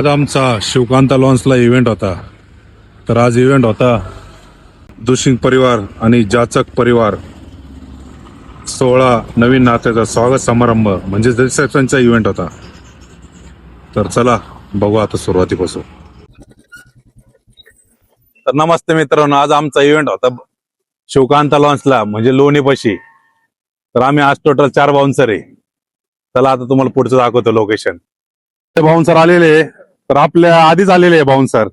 आज आमचा शिवकांता लॉन्सला इव्हेंट होता. तर आज इव्हेंट होता दुशिंग परिवार आणि जाचक परिवार 16 नवीन नात्याचा स्वागत समारंभ म्हणजे रिसेप्शनचा इव्हेंट होता. तर चला बघू आता सुरुवातीपासून. तर नमस्ते मित्रांनो, आज आमचा इव्हेंट होता शिवकांता लॉन्सला म्हणजे लोणीपाशी. तर आम्ही आज टोटल 4 बाउन्सर आहे. चला आता तुम्हाला पुढचं दाखवतो लोकेशन. ते बाउन्सर आलेले तर आपल्या आधीच आलेले आहे बाउन्सर.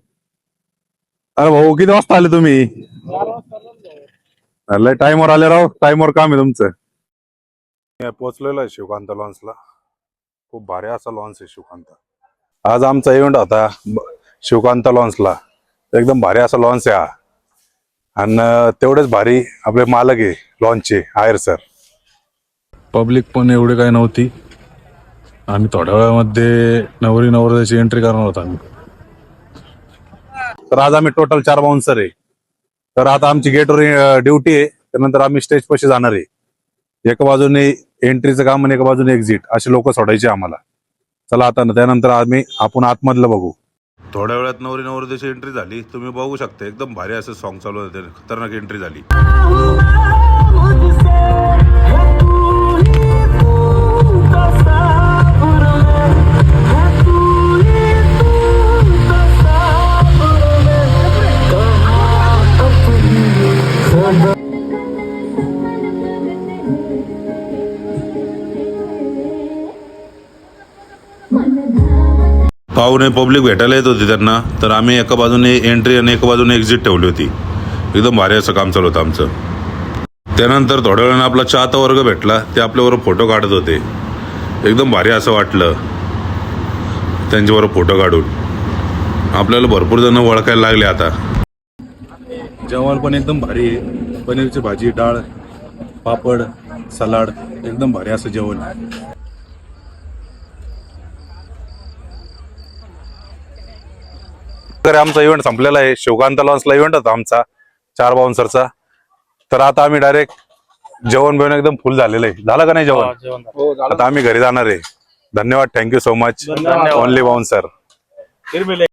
अरे भाऊ किती वाजता आले तुम्ही? लय टाइमवर आले राव, टाइमवर काम आहे तुमचं. पोहोचलेलो आहे शिवकांता लॉन्सला. खूप भारी असा लॉन्स आहे शिवकांता. आज आमचा इव्हेंट होता शिवकांता लॉन्सला. एकदम भारी असा लॉन्स आहे हा. आणि तेवढेच भारी आपले मालक आहे लॉन्सचे आयर सर. पब्लिक पण एवढी काही नव्हती. आम्ही थोड्या वेळामध्ये नवरी नवरदेवाची एंट्री करणार होतो आम्ही. तर आज आम्ही टोटल 4 बाउन्सर आहे. तर आता आमची गेटवर ड्युटी आहे. त्यानंतर आम्ही स्टेज पाशी जाणार आहे. एका बाजूने एंट्रीचं काम आणि एका बाजूने एक्झिट असे लोक सोडायचे आम्हाला. चला आता त्यानंतर आपण आतमधलं बघू. थोड्या वेळात नवरी नवरदेवाची एंट्री झाली. तुम्ही बघू शकता एकदम भारी असं सॉन्ग चालू होते. खतरनाक एंट्री झाली. पाहुणे पब्लिक भेटायला येत होती त्यांना. तर आम्ही एका बाजूने एंट्री आणि एका बाजूने एक्झिट ठेवली होती. एकदम भारी असं काम चालू होतं आमचं. त्यानंतर थोड्या वेळाने आपला चहाचा वर्ग भेटला. ते आपल्याबरोबर फोटो काढत होते. एकदम भारी असं वाटलं त्यांच्याबरोबर फोटो काढून. आपल्याला भरपूर जण ओळखायला लागले आता. जेवण पण एकदम भारी आहे. पनीरची भाजी, डाळ, पापड, सलाड एकदम भारी असं जेवण. आमचा इव्हेंट संपलेला आहे. शिवकांता लॉन्सला इव्हेंट होता आमचा 4 बाउन्सरचा. तर आता आम्ही डायरेक्ट जेवण बिवण एकदम फुल झालेलं आहे. झालं का नाही जेवण? आता आम्ही घरी जाणार आहे. धन्यवाद. Thank you so much. Only bouncer.